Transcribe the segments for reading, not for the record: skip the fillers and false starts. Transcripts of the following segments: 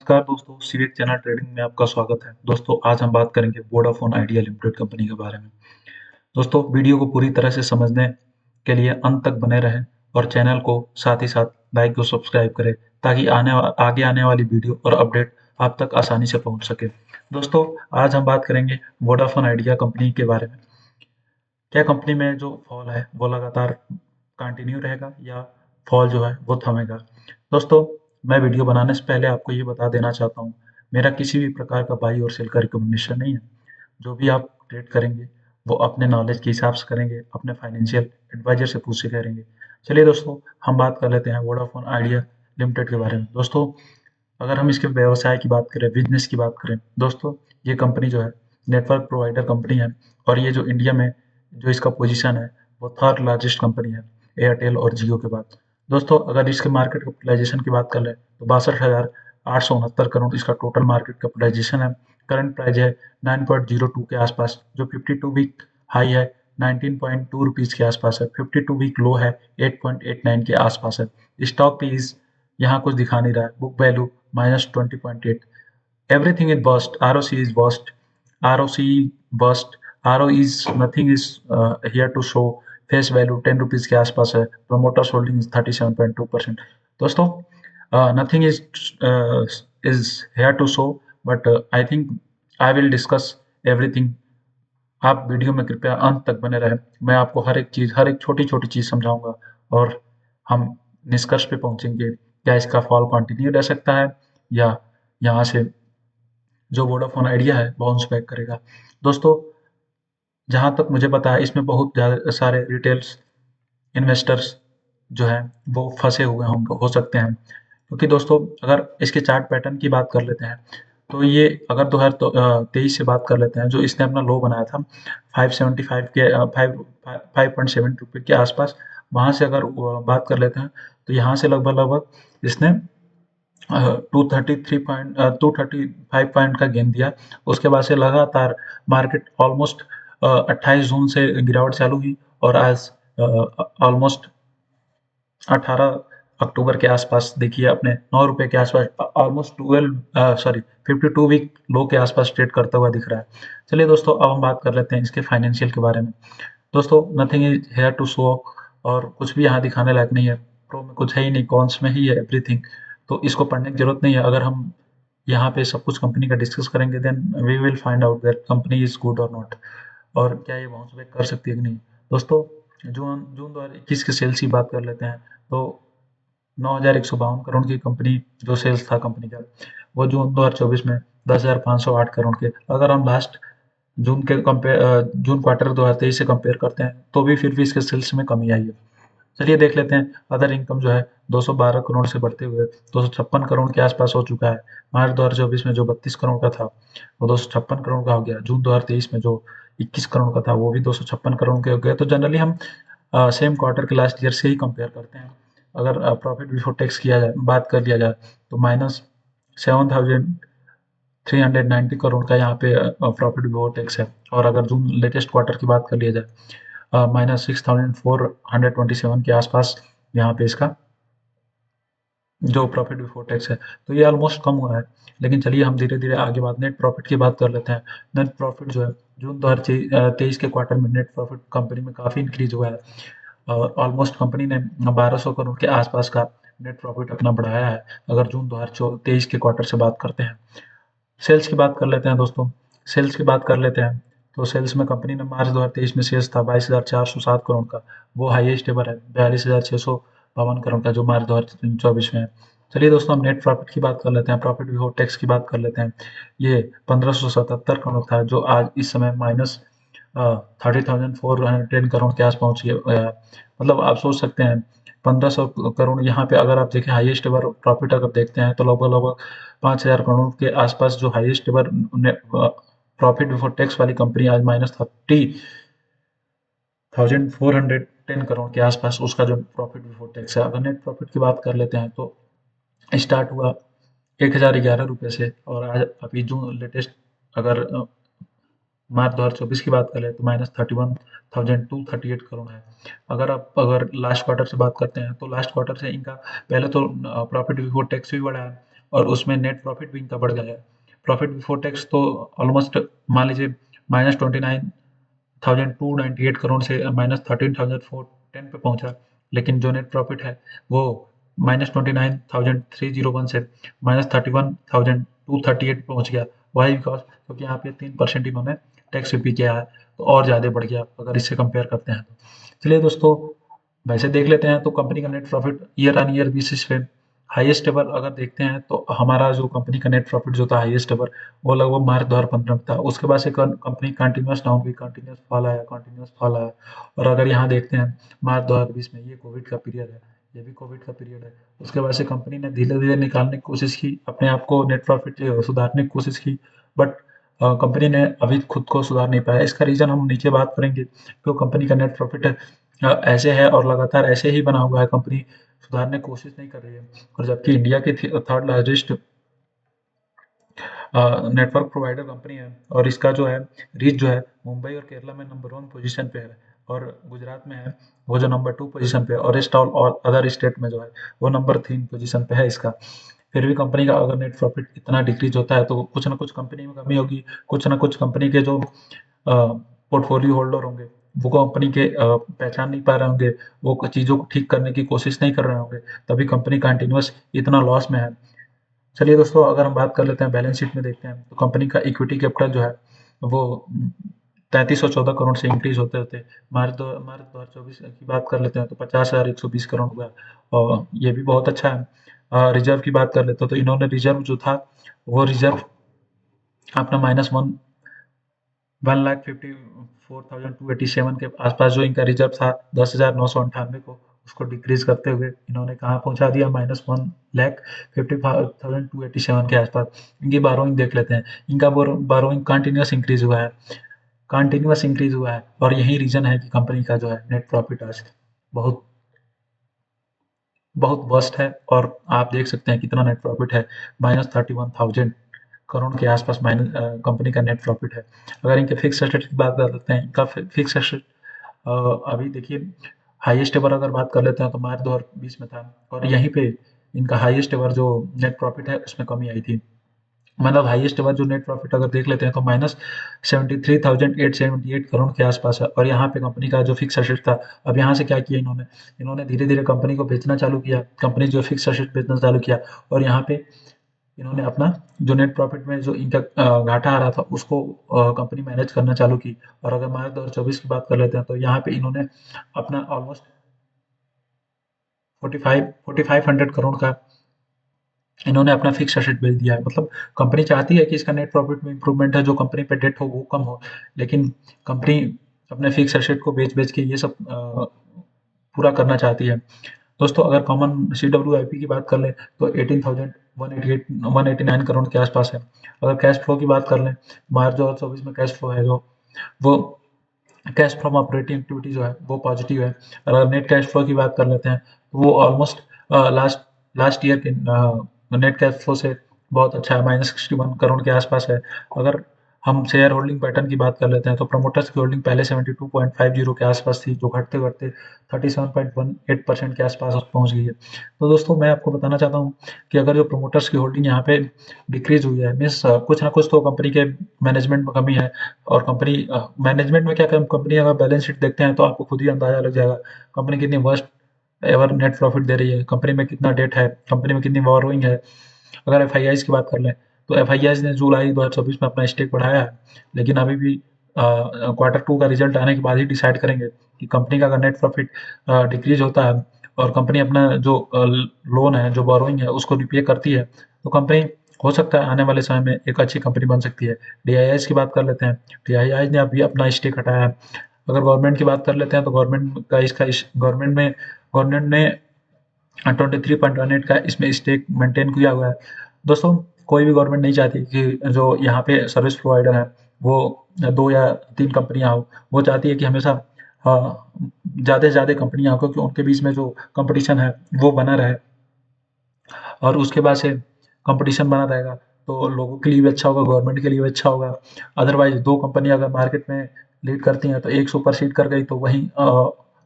नमस्कार दोस्तों, civic channel trading में आपका स्वागत है। दोस्तों आज हम बात करेंगे वोडाफोन आइडिया लिमिटेड कंपनी के बारे में। दोस्तों वीडियो को पूरी तरह से समझने के लिए अंत तक बने रहें और चैनल को साथ ही साथ लाइक और सब्सक्राइब करें ताकि आगे आने वाली वीडियो और अपडेट आप तक आसानी से पहुंच सके। दोस्तों आज हम बात करेंगे वोडाफोन आइडिया कंपनी के बारे में। क्या कंपनी में जो फॉल है वो लगातार कंटिन्यू रहेगा या फॉल जो है वो थमेगा। दोस्तों मैं वीडियो बनाने से पहले आपको ये बता देना चाहता हूँ, मेरा किसी भी प्रकार का बाई और सेल का रिकमेंडेशन नहीं है। जो भी आप ट्रेड करेंगे वो अपने नॉलेज के हिसाब से करेंगे, अपने फाइनेंशियल एडवाइजर से पूछ के करेंगे। चलिए दोस्तों हम बात कर लेते हैं वोडाफोन आइडिया लिमिटेड के बारे में। दोस्तों अगर हम इसके व्यवसाय की बात करें, बिजनेस की बात करें, दोस्तों ये कंपनी जो है नेटवर्क प्रोवाइडर कंपनी है और ये जो इंडिया में जो इसका पोजीशन है वो थर्ड लार्जेस्ट कंपनी है एयरटेल और जियो के बाद। दोस्तों अगर इसके मार्केट कैपिटलाइजेशन की बात कर ले तो 62,869 करोड़ इसका टोटल मार्केट कैपिटलाइजेशन है। करंट प्राइस है 9.02 के आसपास, जो 52 वीक हाई है 19.2 रुपीज के आसपास है, 52 वीक लो है 8.89 के आसपास है। स्टॉक प्रीज यहाँ कुछ दिखा नहीं रहा है। Book value -20.8। Everything is burst. ROC is burst. ROC burst. RO is nothing is here to show. Face value 10 rupees के आसपास है। Promoters holding 37.2%। दोस्तों nothing is here to show, but I think I will discuss everything. आप video में कृपया अंत तक बने रहें। मैं आपको हर एक चीज, हर एक छोटी छोटी चीज समझाऊंगा और हम निष्कर्ष पे पहुंचेंगे। क्या इसका फॉल कंटिन्यू रह सकता है या यहाँ से जो वोडाफोन आइडिया है बाउंस बैक करेगा। दोस्तों जहां तक मुझे पता है इसमें बहुत ज़्यादा सारे रिटेल्स इन्वेस्टर्स जो हैं वो फंसे हुए होंगे, हो सकते हैं। क्योंकि दोस्तों अगर इसके चार्ट पैटर्न की बात कर लेते हैं तो ये अगर 2023 से बात कर लेते हैं, जो इसने अपना लो बनाया था 575 के 5.7 रुपये के आसपास, वहां से अगर बात कर लेते हैं तो यहाँ से लगभग लगभग इसने 235 पॉइंट का गेन दिया। उसके बाद से लगातार मार्केट ऑलमोस्ट 28 जून से गिरावट चालू हुई और आज ऑलमोस्ट 18 अक्टूबर के आसपास देखिए अपने 9 रुपए के आसपास ऑलमोस्ट 52 वीक लो के आसपास ट्रेड करता हुआ दिख रहा है। चलिए दोस्तों अब हम बात कर लेते हैं इसके फाइनेंशियल के बारे में। दोस्तों nothing is here to show और कुछ भी यहाँ दिखाने लायक नहीं है। प्रो में कुछ है ही नहीं, कॉन्स में ही है एवरीथिंग। तो इसको पढ़ने की जरूरत नहीं है। अगर हम यहाँ पे सब कुछ कंपनी का डिस्कस करेंगे then we will find out that company is good और नॉट, और क्या ये बाउंस बैक कर सकती है कि नहीं। दोस्तों जून जून 2021 के सेल्स की बात कर लेते हैं तो 9,152 करोड़ की कंपनी जो सेल्स था कंपनी का, वो जून 2024 में 10,508 करोड़ के। अगर हम लास्ट जून क्वार्टर 2023 से कंपेयर करते हैं तो भी फिर भी इसके सेल्स में कमी आई है। चलिए देख लेते हैं। अदर इनकम जो है 212 करोड़ से बढ़ते हुए 256 करोड़ के आसपास हो चुका है। मार्च 2024 में जो 32 करोड़ का था वो 256 करोड़ का हो गया। जून 2023 में जो 21 करोड़ का था वो भी 256 करोड़ के हो गए। तो जनरली हम सेम क्वार्टर के लास्ट ईयर से ही कंपेयर करते हैं। अगर प्रॉफिट बिफोर टैक्स किया जाए, बात कर लिया जाए तो -7,390 करोड़ का यहाँ पे प्रॉफिट बिफोर टैक्स है। और अगर जून लेटेस्ट क्वार्टर की बात कर लिया जाए -6,427 के आसपास यहाँ पे इसका जो प्रॉफिट बिफोर टैक्स है, तो ये ऑलमोस्ट कम हुआ है। लेकिन चलिए हम धीरे धीरे आगे बात नेट प्रॉफिट की बात कर लेते हैं। नेट प्रॉफिट जो है जून 2023 के क्वार्टर में नेट प्रॉफिट कंपनी में काफ़ी इंक्रीज हुआ है और ऑलमोस्ट कंपनी ने 1200 करोड़ के आसपास का नेट प्रॉफिट अपना बढ़ाया है अगर जून 2023 के क्वार्टर से बात करते हैं। सेल्स की बात कर लेते हैं दोस्तों। सेल्स की बात कर लेते हैं तो सेल्स में कंपनी ने मार्च 2023 में सेल्स था 22,407 करोड़ का, वो हाईएस्ट एवर है। 42,652 करोड़ का जो मार्च 2024 में है। चलिए दोस्तों हम नेट प्रॉफिट की बात कर लेते हैं, प्रॉफिट बिफोर टैक्स की बात कर लेते हैं। ये 1577 करोड़ था जो आज इस समय -30,410 करोड़ के आस पहुंच गया। मतलब आप सोच सकते हैं 1500 करोड़ यहाँ पे अगर आप देखें हाईएस्ट एवर प्रॉफिट अगर देखते हैं तो लगभग लगभग 5,000 करोड़ के आसपास जो highest ever profit before tax वाली कंपनी आज -30,410 करोड़ के आसपास उसका जो प्रॉफिट बिफोर टैक्स है। अगर नेट प्रॉफिट की बात कर लेते हैं तो स्टार्ट हुआ 1,011 रुपये से और आज अभी जो लेटेस्ट अगर मार्च 2024 की बात करें तो -31,238 करोड़ है। अगर लास्ट क्वार्टर से बात करते हैं तो लास्ट क्वार्टर से इनका पहले तो प्रॉफिट बिफोर टैक्स भी बढ़ा है और उसमें नेट प्रॉफिट भी इनका बढ़ गया है। प्रॉफिट बिफोर टैक्स तो ऑलमोस्ट मान लीजिए -29,298 करोड़ से -13,410 पे पहुंचा, लेकिन जो नेट प्रॉफिट है वो -29,301 से -31,238 पहुंच गया। वाई बिकॉज क्योंकि यहाँ पे 3% इन्होंने टैक्स भी किया है, तो और ज़्यादा बढ़ गया अगर इससे कंपेयर करते हैं तो। चलिए दोस्तों, वैसे देख लेते हैं तो कंपनी का net profit year on year basis पे हाईएस्ट एवर अगर देखते हैं तो हमारा जो कंपनी का नेट प्रॉफिट जो था हाईएस्ट एवर वो लगभग मार्च 2015 में था। उसके बाद से कंपनी कंटिन्यूस डाउन हुई, कंटिन्यूस फॉल आया। और अगर यहाँ देखते हैं मार्च 2020 में, ये कोविड का पीरियड है, ये भी कोविड का पीरियड है। उसके बाद से कंपनी ने धीरे धीरे निकालने की कोशिश की, अपने आप को नेट प्रॉफिट सुधारने की कोशिश की, बट कंपनी ने अभी खुद को सुधार नहीं पाया। इसका रीजन हम नीचे बात करेंगे। तो कंपनी का नेट प्रॉफिट ऐसे है और लगातार ऐसे ही बना हुआ है, कंपनी सुधारने की कोशिश नहीं कर रही है। और जबकि इंडिया की third largest network provider company है, और इसका जो है रीच जो है मुंबई और केरला में नंबर 1 पोजीशन पे है, और गुजरात में है वो जो नंबर 2 पोजीशन पे है, और रेस्ट ऑल और अदर स्टेट में जो है वो नंबर 3 पोजीशन पे है इसका। फिर भी कंपनी का अगर नेट प्रॉफिट इतना डिक्रीज होता है तो कुछ ना कुछ कंपनी में कमी होगी, कुछ ना कुछ कंपनी के जो पोर्टफोलियो होल्डर होंगे वो कंपनी के पहचान नहीं पा रहे होंगे, वो चीज़ों को ठीक करने की कोशिश नहीं कर रहे होंगे, तभी कंपनी कंटिन्यूस इतना लॉस में है। चलिए दोस्तों, अगर हम बात कर लेते हैं बैलेंस शीट में देखते हैं तो कंपनी का इक्विटी कैपिटल जो है वो 3314 करोड़ से इंक्रीज होते होते मार्च 2024 की बात कर लेते हैं तो 50,120 करोड़ हुआ, और ये भी बहुत अच्छा है। रिजर्व की बात कर लेते हैं तो इन्होंने रिजर्व जो था वो रिजर्व अपना -1,54,287 के आसपास जो इनका रिजर्व था 10,998 को, उसको डिक्रीज करते हुए इन्होंने कहाँ पहुंचा दिया, -1,55,287 के आसपास। इनकी बारोइंग देख लेते हैं। इनका बारोइंग कंटिन्यूस इंक्रीज हुआ है, और यही रीजन है कि कंपनी का जो है नेट प्रॉफिट आज बहुत बहुत वर्स्ट है। और आप देख सकते हैं कितना नेट प्रॉफिट है, -31,000 करोड़ के आसपास माइनस कंपनी का नेट प्रॉफिट है। अगर इनके फिक्स एसेट की बात कर लेते हैं, इनका फिक्स एसेट अभी देखिए हाईएस्ट एवर अगर बात कर लेते हैं तो मार्च 2020 में था, और यहीं पे इनका हाईएस्ट एवर जो नेट प्रॉफिट है उसमें कमी आई थी। मतलब हाईएस्ट एवर जो नेट प्रॉफिट अगर देख लेते हैं तो -73,878 करोड़ के आसपास है, और यहाँ पे कंपनी का जो फिक्स एसेट था। अब यहाँ से क्या किया इन्होंने, धीरे धीरे कंपनी को बेचना चालू किया, कंपनी जो फिक्स एसेट बेचना चालू किया, और यहाँ पे इन्होंने अपना जो नेट प्रॉफिट में जो इनका घाटा आ रहा था उसको कंपनी मैनेज करना चालू की। और अगर मार्च 2024 की बात कर लेते हैं तो यहाँ पे इन्होंने अपना ऑलमोस्ट 4500 करोड़ का इन्होंने अपना फिक्स एसेट बेच दिया है। मतलब कंपनी चाहती है कि इसका नेट प्रॉफिट में इंप्रूवमेंट है, जो कंपनी पे डेट हो वो कम हो, लेकिन कंपनी अपने फिक्स एसेट को बेच के ये सब पूरा करना चाहती है। दोस्तों, अगर कॉमन CWIP की बात कर लें तो 18,189 करोड़ के आसपास है। अगर कैश फ्लो की बात कर लें, मार्च 2024 में कैश फ्लो है जो वो कैश फ्रॉम ऑपरेटिंग एक्टिविटी जो है वो पॉजिटिव है। और अगर नेट कैश फ्लो की बात कर लेते हैं तो वो ऑलमोस्ट लास्ट लास्ट ईयर के नेट कैश फ्लो से बहुत अच्छा है, -61 करोड़ के आसपास है। अगर हम शेयर होल्डिंग पैटर्न की बात कर लेते हैं तो प्रमोटर्स की होल्डिंग पहले 72.50 के आसपास थी, जो घटते घटते 37.18% के आसपास पहुंच गई है। तो दोस्तों, मैं आपको बताना चाहता हूँ कि अगर जो प्रमोटर्स की होल्डिंग यहाँ पे डिक्रीज हुई है, मीन्स कुछ ना कुछ तो कंपनी के मैनेजमेंट में कमी है। और कंपनी मैनेजमेंट में क्या, कंपनी अगर बैलेंस शीट देखते हैं तो आपको खुद ही अंदाजा लग जाएगा कंपनी कितनी वर्स्ट एवर नेट प्रॉफिट दे रही है, कंपनी में कितना डेट है, कंपनी में कितनी बोरोइंग है। अगर एफ की बात कर लें तो एफ ने जुलाई 2024 में अपना स्टेक बढ़ाया है, लेकिन अभी भी Q2 का रिजल्ट आने के बाद ही डिसाइड करेंगे कि कंपनी का अगर नेट प्रॉफिट डिक्रीज होता है और कंपनी अपना जो लोन है, जो बोरोइंग है, उसको रिपे करती है, तो कंपनी हो सकता है आने वाले समय में एक अच्छी कंपनी बन सकती है। DIIs की बात कर लेते हैं, DIIs ने अभी अपना स्टेक हटाया है। अगर गवर्नमेंट की बात कर लेते हैं तो गवर्नमेंट ने 23.18 का इसमें स्टेक मेंटेन किया हुआ है। दोस्तों, कोई भी गवर्नमेंट नहीं चाहती कि जो यहाँ पे सर्विस प्रोवाइडर है वो 2 या 3 कंपनियाँ हो, वो चाहती है कि हमेशा ज़्यादा से ज़्यादा कंपनियाँ हो, क्योंकि उनके बीच में जो कंपटीशन है वो बना रहे, और उसके बाद से कंपटीशन बना रहेगा तो लोगों के लिए भी अच्छा होगा, गवर्नमेंट के लिए भी अच्छा होगा। अदरवाइज 2 कंपनियाँ अगर मार्केट में लीड करती हैं तो एक सुपरसीड कर गई तो वहीं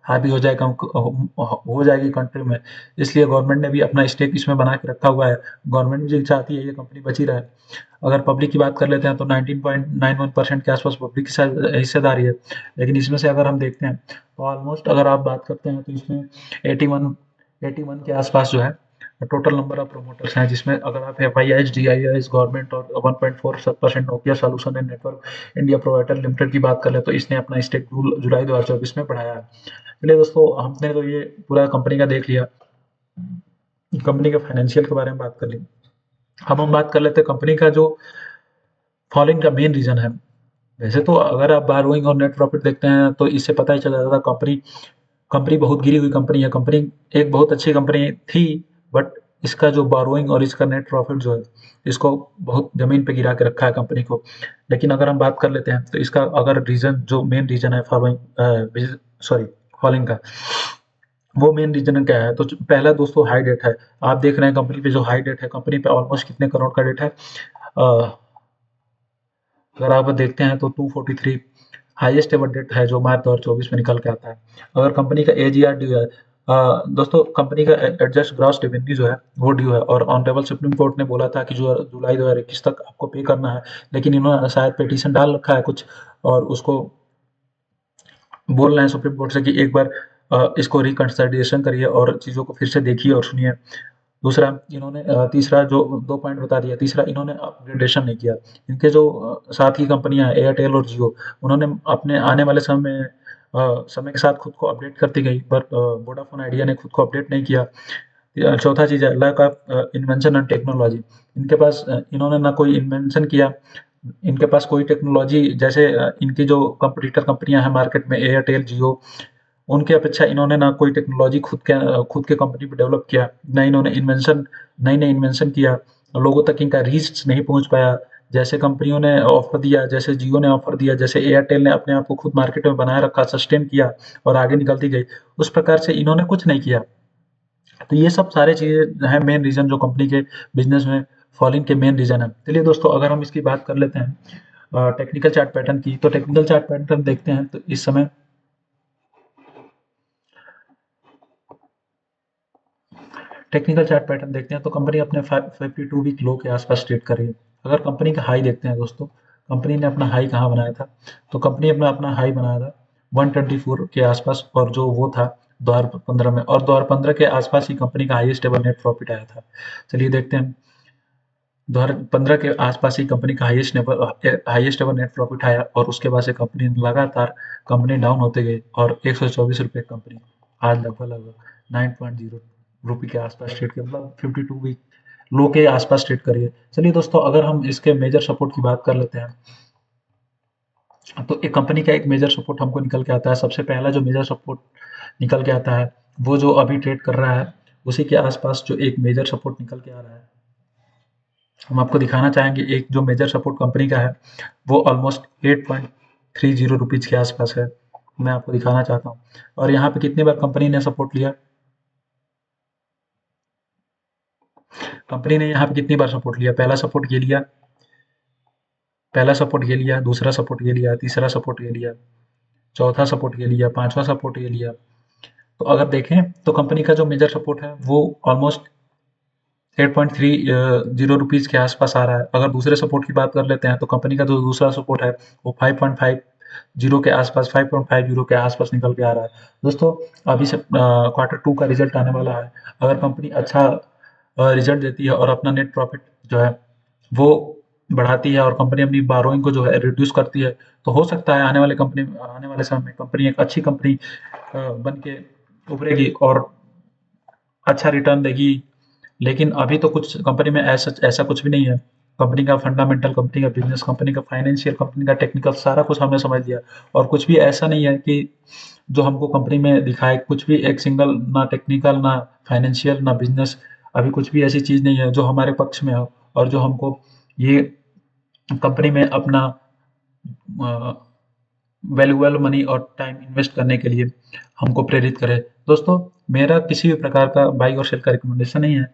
हावी हो जाएगी कंट्री में। इसलिए गवर्नमेंट ने भी अपना स्टेक इसमें बना के रखा हुआ है। गवर्नमेंट भी चाहती है ये कंपनी बची रहे। अगर पब्लिक की बात कर लेते हैं तो 19.91% के आसपास पब्लिक की हिस्सेदारी है। लेकिन इसमें से अगर हम देखते हैं तो ऑलमोस्ट अगर आप बात करते हैं तो इसमें 81 के आसपास जो है टोटल नंबर ऑफ प्रोमोटर्स हैं, जिसमें अगर आप FIH, DIS, गवर्नमेंट और 1.47% Nokia solution and network India provider limited की बात कर ले तो इसने अपना स्टेक जुलाई 2024 में बढ़ाया है। चलिए दोस्तों, हमने तो ये पूरा कंपनी का देख लिया, कंपनी के फाइनेंशियल के बारे में बात कर ली। अब हम बात कर लेते हैं कंपनी का जो फॉलिंग का मेन रीजन है। वैसे तो अगर आप बारोइंग और नेट प्रॉफिट देखते हैं तो इससे पता ही चल जाता था कंपनी कंपनी बहुत गिरी हुई कंपनी है। कंपनी एक बहुत अच्छी कंपनी थी, बट इसका जो बारोइंग और इसका नेट प्रॉफिट जो है इसको बहुत जमीन पे गिरा के रखा है कंपनी को। लेकिन अगर हम बात कर लेते हैं तो इसका अगर रीजन जो मेन रीजन है फॉलिंग का, वो मेन रीजन क्या है? तो पहला दोस्तों हाई डेट है। आप देख रहे हैं कंपनी पे जो हाई डेट है, कंपनी पे ऑलमोस्ट कितने करोड़ का डेट है? अगर आप देखते हैं तो 243 हाईएस्ट एवर डेट है जो मार्च 2024 में निकल के आता है। अगर कंपनी का AGR ड्यू है, दोस्तों कंपनी का एडजस्ट ग्रॉस रेवेन्यू जो है वो ड्यू है, और ऑनरेबल सुप्रीम कोर्ट ने बोला था कि जो जुलाई 2021 तक आपको पे करना है। लेकिन इन्होंने शायद पिटीशन डाल रखा है कुछ, और उसको बोल रहे हैं सुप्रीम कोर्ट से कि एक बार इसको रिकंसिडरेशन करिए और चीज़ों को फिर से देखिए और सुनिए। दूसरा इन्होंने तीसरा जो 2 पॉइंट बता दिया, तीसरा इन्होंने अपग्रेडेशन नहीं किया। इनके जो साथ की कंपनियाँ हैं एयरटेल और जियो, उन्होंने अपने आने वाले समय के साथ खुद को अपडेट करती गई, पर वोडाफोन आइडिया ने खुद को अपडेट नहीं किया। चौथा चीज़ है lack of invention and technology. इनके पास इन्होंने ना कोई इन्वेंशन किया, इनके पास कोई टेक्नोलॉजी, जैसे इनकी जो कंपटीटर कंपनियां हैं मार्केट में एयरटेल, जियो, उनके अपेक्षा इन्होंने ना कोई टेक्नोलॉजी खुद के कंपनी पे डेवलप किया, ना इन्होंने नई नई इन्वेंशन किया। लोगों तक इनका रीच नहीं पहुंच पाया। जैसे कंपनियों ने ऑफर दिया, जैसे जियो ने ऑफर दिया, जैसे एयरटेल ने अपने आप को खुद मार्केट में बनाए रखा, सस्टेन किया और आगे निकलती गई, उस प्रकार से इन्होंने कुछ नहीं किया। तो ये सब सारे चीजें हैं मेन रीजन जो कंपनी के बिजनेस में फॉलिंग के मेन रीजन है। चलिए दोस्तों, अगर हम इसकी बात कर लेते हैं टेक्निकल चार्ट पैटर्न की, तो टेक्निकल चार्ट पैटर्न देखते हैं तो इस समय टेक्निकल चार्ट पैटर्न देखते हैं तो कंपनी अपने 52 वीक लो के आसपास ट्रेड कर रही है। अगर कंपनी का हाई देखते हैं दोस्तों, कंपनी ने अपना हाई कहाँ बनाया था? तो कंपनी अपना अपना हाई बनाया था 124 के आसपास, और जो वो था 2015 में, और 2015 के आसपास ही कंपनी का हाईएस्ट एवर नेट प्रॉफिट आया था। चलिए देखते हैं, 2015 के आसपास ही कंपनी का हाईएस्ट एवर नेट प्रॉफिट आया, और उसके बाद से कंपनी लगातार कंपनी डाउन होते गई, और 124 रुपये कंपनी आज लगभग लगभग 9.0 रुपये के आसपास ट्रेड कर, मतलब 52 वीक लो के आसपास ट्रेड करिए। चलिए दोस्तों, अगर हम इसके मेजर सपोर्ट की बात कर लेते हैं तो एक कंपनी का एक मेजर सपोर्ट हमको निकल के आता है। सबसे पहला जो मेजर सपोर्ट निकल के आता है वो जो अभी ट्रेड कर रहा है, उसी के आसपास जो एक मेजर सपोर्ट निकल के आ रहा है, हम आपको दिखाना चाहेंगे। एक जो मेजर सपोर्ट कंपनी का है वो ऑलमोस्ट 8.30 रुपीज के आसपास है, मैं आपको दिखाना चाहता हूँ। और यहाँ पे कितनी बार कंपनी ने सपोर्ट लिया? कंपनी ने यहाँ पे कितनी बार सपोर्ट लिया? पहला सपोर्ट ये लिया, दूसरा सपोर्ट ये लिया, तीसरा सपोर्ट ये लिया, चौथा सपोर्ट ये लिया, पांचवा सपोर्ट ये लिया। तो अगर देखें तो कंपनी का जो मेजर सपोर्ट है वो ऑलमोस्ट 8.30 रुपीज के आसपास आ रहा है। अगर दूसरे सपोर्ट की बात कर लेते हैं तो कंपनी का जो दूसरा सपोर्ट है वो 5.50 के आसपास 5.50 के आसपास निकल के आ रहा है। दोस्तों, अभी से Q2 का रिजल्ट आने वाला है। अगर कंपनी अच्छा रिजल्ट देती है और अपना नेट प्रॉफिट जो है वो बढ़ाती है, और कंपनी अपनी बारोइंग को जो है रिड्यूस करती है, तो हो सकता है आने वाले समय में कंपनी एक अच्छी कंपनी बन के उभरेगी और अच्छा रिटर्न देगी। लेकिन अभी तो कुछ कंपनी में ऐसा ऐसा कुछ भी नहीं है। कंपनी का फंडामेंटल, कंपनी का बिजनेस, कंपनी का फाइनेंशियल, कंपनी का टेक्निकल सारा कुछ हमने समझ लिया, और कुछ भी ऐसा नहीं है कि जो हमको कंपनी में दिखाए। कुछ भी एक सिंगल, ना टेक्निकल, ना फाइनेंशियल, ना बिजनेस, अभी कुछ भी ऐसी चीज नहीं है जो हमारे पक्ष में हो और जो हमको ये कंपनी में अपना वैल्यूएबल मनी और टाइम इन्वेस्ट करने के लिए हमको प्रेरित करे। दोस्तों, मेरा किसी भी प्रकार का बाई और सेल का रिकमेंडेशन नहीं है।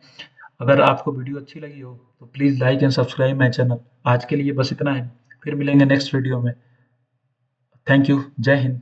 अगर आपको वीडियो अच्छी लगी हो तो please like and subscribe my channel. आज के लिए बस इतना है, फिर मिलेंगे नेक्स्ट वीडियो में। Thank you. जय हिंद।